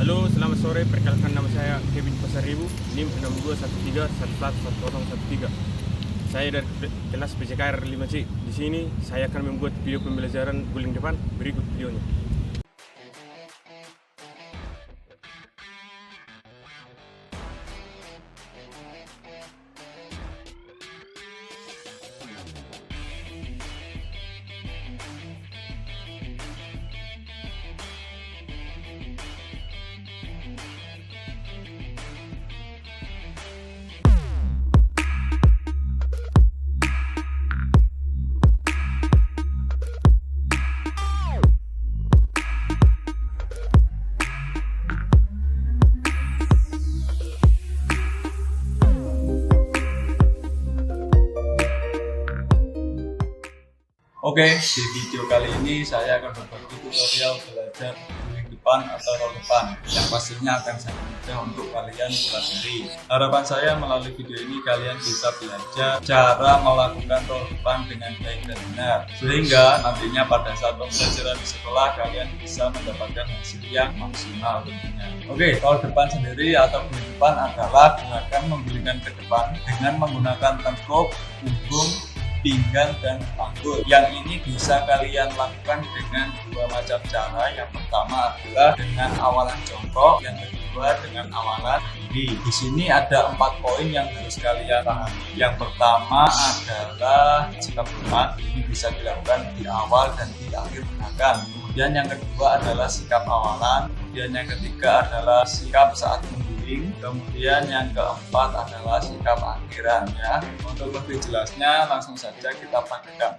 Halo, selamat sore. Perkenalkan nama saya Kevin Pasaribu, NIM 6213111013. Saya dari kelas PJKR 5C. Di sini saya akan membuat video pembelajaran guling depan. Berikut videonya. Oke, di video kali ini saya akan berbagi tutorial belajar guling depan atau roll depan yang pastinya akan sangat mudah untuk kalian pelajari. Harapan saya melalui video ini kalian bisa belajar cara melakukan roll depan dengan baik dan benar, sehingga nantinya pada saat pembelajaran di sekolah kalian bisa mendapatkan hasil yang maksimal tentunya. Oke, roll depan sendiri atau guling depan adalah gerakan menggulingkan ke depan dengan menggunakan tengkuk, punggung, pinggang, dan panggul. Yang ini bisa kalian lakukan dengan dua macam cara. Yang pertama adalah dengan awalan jongkok, yang kedua dengan awalan berdiri. Di sini ada 4 poin yang harus kalian pahami. Yang pertama adalah sikap hormat. Ini bisa dilakukan di awal dan di akhir gerakan. Kemudian yang kedua adalah sikap awalan. Kemudian yang ketiga adalah sikap saat mengguling. Kemudian yang keempat adalah sikap akhiran ya. Untuk lebih jelasnya langsung saja kita praktekkan.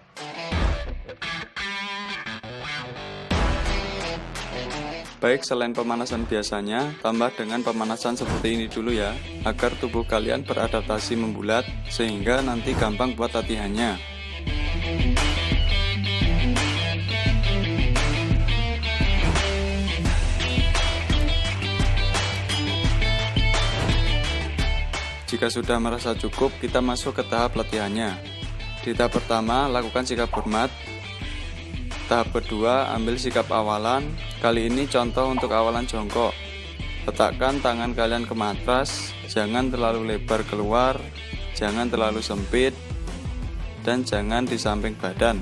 Baik, selain pemanasan biasanya, tambah dengan pemanasan seperti ini dulu ya, agar tubuh kalian beradaptasi membulat, sehingga nanti gampang buat latihannya. Jika sudah merasa cukup, kita masuk ke tahap latihannya. Di tahap pertama, lakukan sikap hormat. Tahap kedua, ambil sikap awalan. Kali ini contoh untuk awalan jongkok. Letakkan tangan kalian ke matras, jangan terlalu lebar keluar, jangan terlalu sempit, dan jangan di samping badan.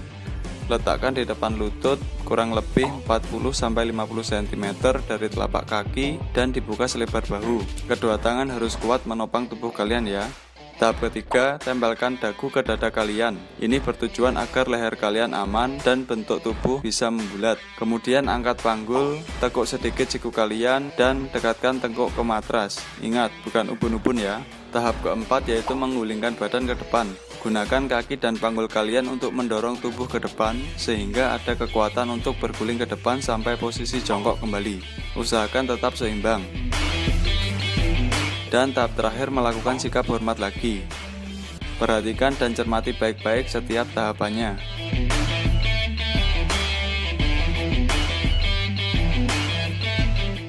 Letakkan di depan lutut, kurang lebih 40-50 cm dari telapak kaki, dan dibuka selebar bahu. Kedua tangan harus kuat menopang tubuh kalian ya. Tahap ketiga, tempelkan dagu ke dada kalian. Ini bertujuan agar leher kalian aman dan bentuk tubuh bisa membulat. Kemudian angkat panggul, tekuk sedikit siku kalian, dan dekatkan tengkuk ke matras. Ingat, bukan ubun-ubun ya. Tahap keempat yaitu menggulingkan badan ke depan. Gunakan kaki dan panggul kalian untuk mendorong tubuh ke depan, sehingga ada kekuatan untuk berguling ke depan sampai posisi jongkok kembali. Usahakan tetap seimbang. Dan tahap terakhir melakukan sikap hormat lagi. Perhatikan dan cermati baik-baik setiap tahapannya.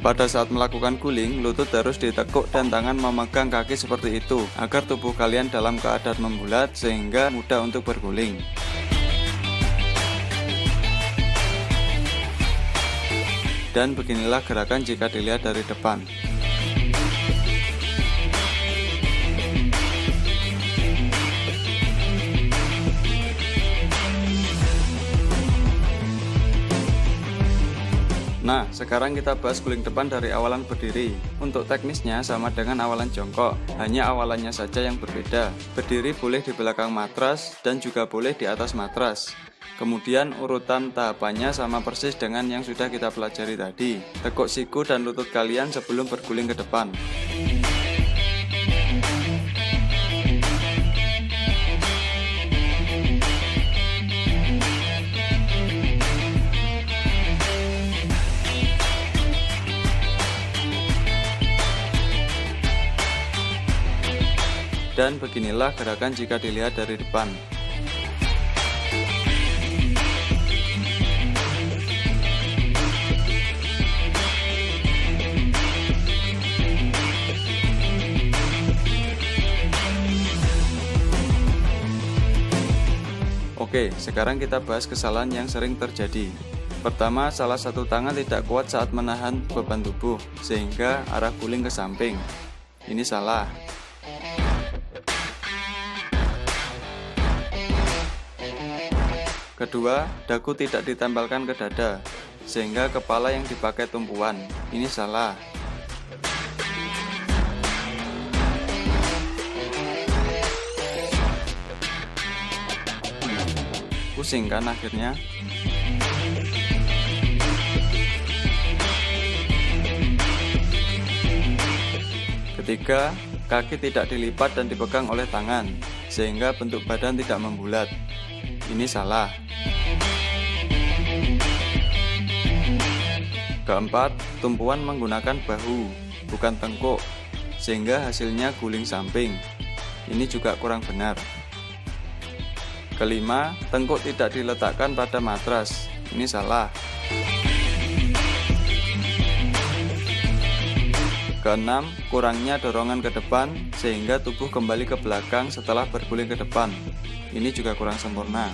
Pada saat melakukan guling, lutut harus ditekuk dan tangan memegang kaki seperti itu, agar tubuh kalian dalam keadaan membulat sehingga mudah untuk berguling. Dan beginilah gerakan jika dilihat dari depan. Nah, sekarang kita bahas guling depan dari awalan berdiri. Untuk teknisnya sama dengan awalan jongkok, hanya awalannya saja yang berbeda. Berdiri boleh di belakang matras dan juga boleh di atas matras. Kemudian urutan tahapannya sama persis dengan yang sudah kita pelajari tadi. Tekuk siku dan lutut kalian sebelum berguling ke depan. Dan beginilah gerakan jika dilihat dari depan. Oke, sekarang kita bahas kesalahan yang sering terjadi. Pertama, salah satu tangan tidak kuat saat menahan beban tubuh, sehingga arah guling ke samping. Ini salah. Kedua, dagu tidak ditempelkan ke dada, sehingga kepala yang dipakai tumpuan. Ini salah. Pusing kan akhirnya? Ketiga, kaki tidak dilipat dan dipegang oleh tangan, sehingga bentuk badan tidak membulat. Ini salah. Keempat, tumpuan menggunakan bahu, bukan tengkuk, sehingga hasilnya guling samping. Ini juga kurang benar. Kelima, tengkuk tidak diletakkan pada matras. Ini salah. Keenam, kurangnya dorongan ke depan, sehingga tubuh kembali ke belakang setelah berguling ke depan. Ini juga kurang sempurna.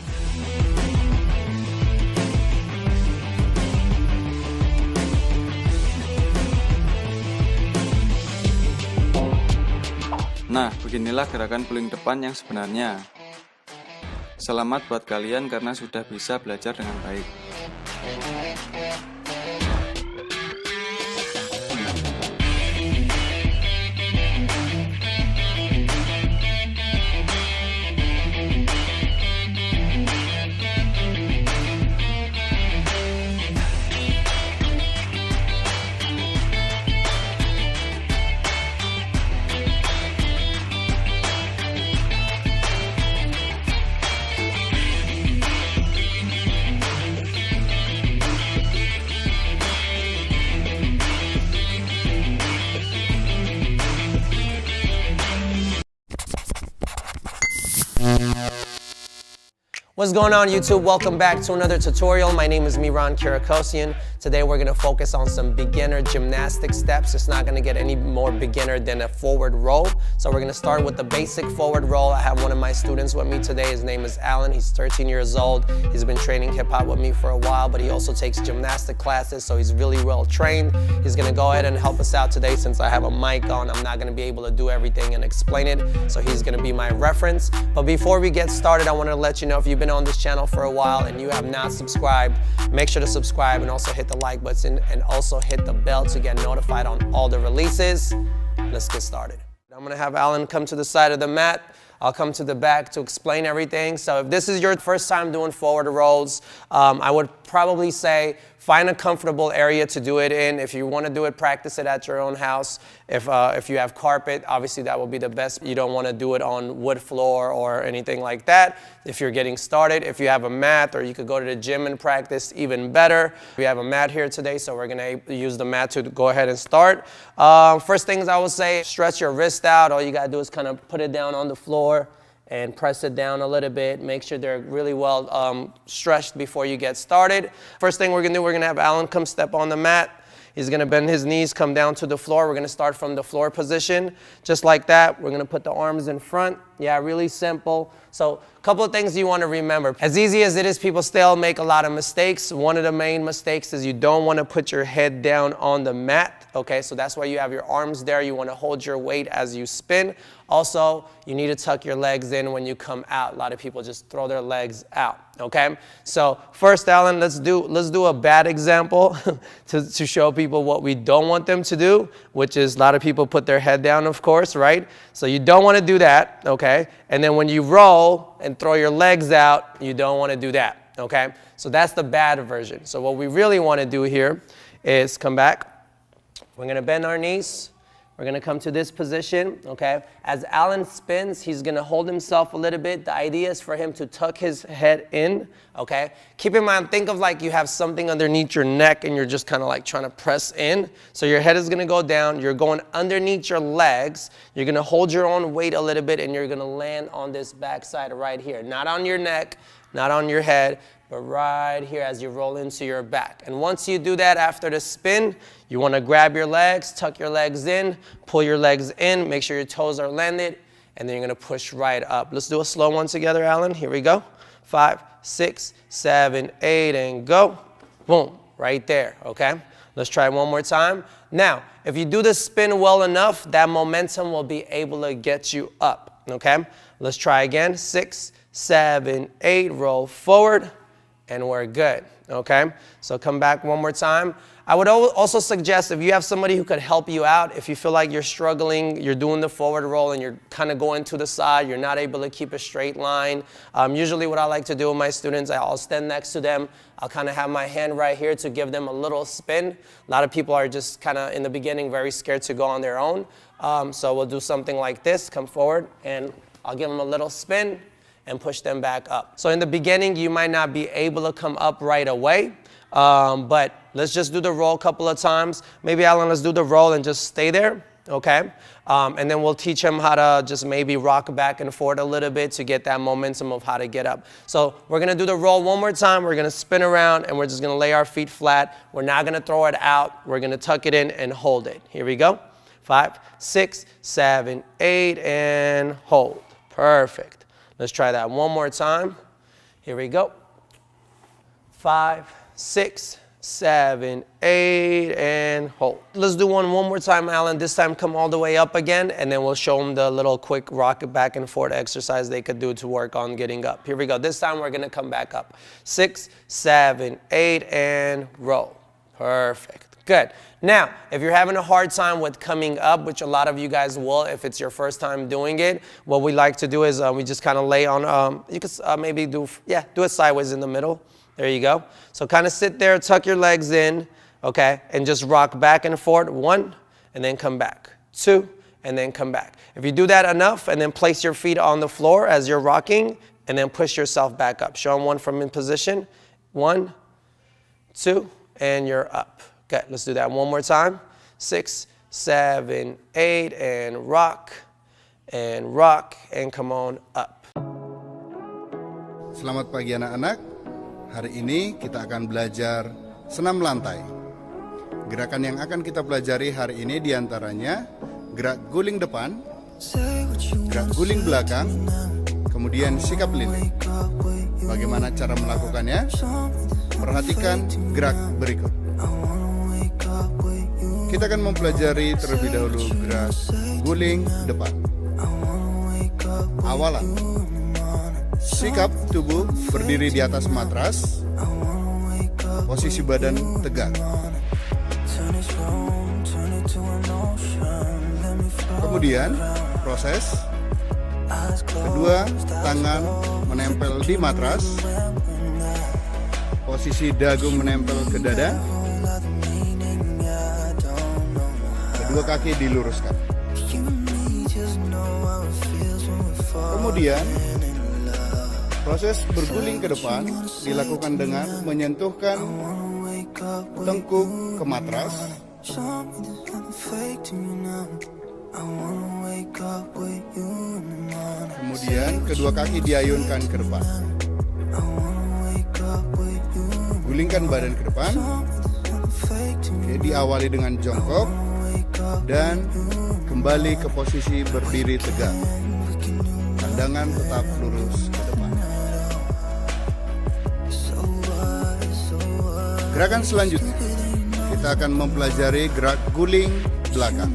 Nah, beginilah gerakan guling depan yang sebenarnya. Selamat buat kalian karena sudah bisa belajar dengan baik. What's going on, YouTube? Welcome back to another tutorial. My name is Miran Kirakosian. Today we're going to focus on some beginner gymnastic steps. It's not going to get any more beginner than a forward roll. So we're going to start with the basic forward roll. I have one of my students with me today. His name is Alan. He's 13 years old. He's been training hip hop with me for a while, but he also takes gymnastic classes, so he's really well trained. He's going to go ahead and help us out today. Since I have a mic on, I'm not going to be able to do everything and explain it, so he's going to be my reference. But before we get started, I want to let you know, if you've been on this channel for a while and you have not subscribed, make sure to subscribe and also hit the like button and also hit the bell to get notified on all the releases. Let's get started. I'm gonna have Alan come to the side of the mat. I'll come to the back to explain everything. So if this is your first time doing forward rolls, I would probably say find a comfortable area to do it in. If you want to do it, practice it at your own house. If you have carpet, obviously that will be the best. You don't want to do it on wood floor or anything like that if you're getting started. If you have a mat, or you could go to the gym and practice, even better. We have a mat here today, so we're going to use the mat to go ahead and start. First things I would say, stretch your wrist out. All you got to do is kind of put it down on the floor and press it down a little bit. Make sure they're really well stretched before you get started. First thing we're gonna do, we're gonna have Alan come step on the mat. He's gonna bend his knees, come down to the floor. We're gonna start from the floor position, just like that. We're gonna put the arms in front. Yeah, really simple. So a couple of things you wanna remember. As easy as it is, people still make a lot of mistakes. One of the main mistakes is you don't wanna put your head down on the mat, okay? So that's why you have your arms there. You wanna hold your weight as you spin. Also, you need to tuck your legs in when you come out. A lot of people just throw their legs out, okay? So first, Alan, let's do a bad example to show people what we don't want them to do, which is a lot of people put their head down, of course, right? So you don't want to do that, okay? And then when you roll and throw your legs out, you don't want to do that, okay? So that's the bad version. So what we really want to do here is come back. We're going to bend our knees. We're going to come to this position, okay? As Alan spins, he's going to hold himself a little bit. The idea is for him to tuck his head in, okay? Keep in mind, think of like you have something underneath your neck and you're just kind of like trying to press in. So your head is going to go down. You're going underneath your legs. You're going to hold your own weight a little bit and you're going to land on this backside right here. Not on your neck, not on your head, but right here as you roll into your back. And once you do that after the spin, you want to grab your legs, tuck your legs in, pull your legs in, make sure your toes are landed, and then you're going to push right up. Let's do a slow one together, Alan. Here we go. 5, 6, 7, 8, and go. Boom, right there, okay? Let's try one more time. Now, if you do the spin well enough, that momentum will be able to get you up, okay? Let's try again. 6, 7, 8, roll forward, and we're good, okay? So come back one more time. I would also suggest if you have somebody who could help you out, if you feel like you're struggling, you're doing the forward roll and you're kind of going to the side, you're not able to keep a straight line. Usually what I like to do with my students, I'll stand next to them. I'll kind of have my hand right here to give them a little spin. A lot of people are just kind of in the beginning very scared to go on their own. So we'll do something like this, come forward, and I'll give them a little spin and push them back up. So in the beginning, you might not be able to come up right away. But let's just do the roll a couple of times. Maybe Alan, let's do the roll and just stay there, okay? And then we'll teach him how to just maybe rock back and forth a little bit to get that momentum of how to get up. So we're gonna do the roll one more time. We're gonna spin around and we're just gonna lay our feet flat. We're not gonna throw it out. We're gonna tuck it in and hold it. Here we go. 5, 6, 7, 8, and hold. Perfect. Let's try that one more time. Here we go. 5, 6, 7, 8, and hold. Let's do one more time, Alan. This time come all the way up again, and then we'll show them the little quick rock back and forth exercise they could do to work on getting up. Here we go. This time we're gonna come back up. 6, 7, 8, and roll. Perfect. Good. Now, if you're having a hard time with coming up, which a lot of you guys will if it's your first time doing it, what we like to do is we just kind of lay on, you could maybe do it sideways in the middle. There you go. So kind of sit there, tuck your legs in, okay, and just rock back and forth. 1, and then come back. 2, and then come back. If you do that enough, and then place your feet on the floor as you're rocking, and then push yourself back up. Show them one from in position. 1, 2, and you're up. Good. Let's do that one more time. 6, 7, 8, and rock, and come on up. Selamat pagi anak-anak. Hari ini kita akan belajar senam lantai. Gerakan yang akan kita pelajari hari ini diantaranya gerak guling depan, gerak guling belakang, kemudian sikap lindung. Bagaimana cara melakukannya? Perhatikan gerak berikut. Kita akan mempelajari terlebih dahulu gerak guling depan. Awalan. Sikap tubuh berdiri di atas matras. Posisi badan tegak. Kemudian proses. Kedua tangan menempel di matras. Posisi dagu menempel ke dada. Kedua kaki diluruskan. Kemudian proses berguling ke depan dilakukan dengan menyentuhkan tengkuk ke matras. Kemudian kedua kaki diayunkan ke depan. Gulingkan badan ke depan. Oke, diawali dengan jongkok dan kembali ke posisi berdiri tegak. Pandangan tetap lurus ke depan. Gerakan selanjutnya, kita akan mempelajari gerak guling belakang.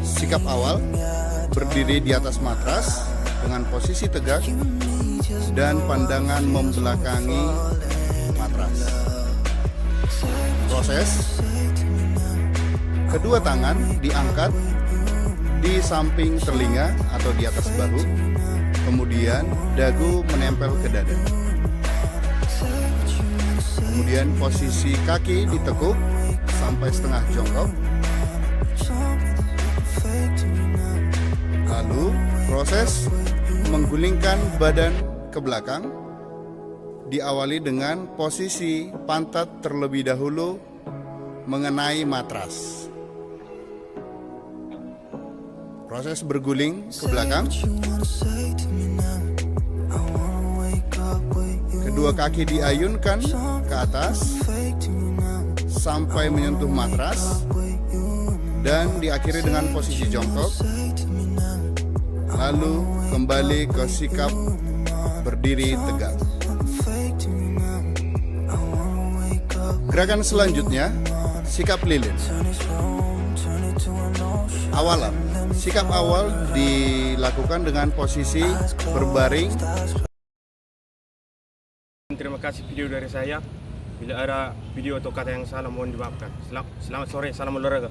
Sikap awal, berdiri di atas matras dengan posisi tegak dan pandangan membelakangi matras. Proses, kedua tangan diangkat di samping telinga atau di atas bahu, kemudian dagu menempel ke dada. Kemudian posisi kaki ditekuk sampai setengah jongkok. Lalu proses menggulingkan badan ke belakang diawali dengan posisi pantat terlebih dahulu mengenai matras. Proses berguling ke belakang. Kedua kaki diayunkan ke atas sampai menyentuh matras dan diakhiri dengan posisi jongkok. Lalu kembali ke sikap berdiri tegak. Gerakan selanjutnya, sikap lilin. Awalan, sikap awal dilakukan dengan posisi berbaring. Terima kasih video dari saya. Bila ada video atau kata yang salah mohon dimaafkan. Selamat sore, salam olahraga.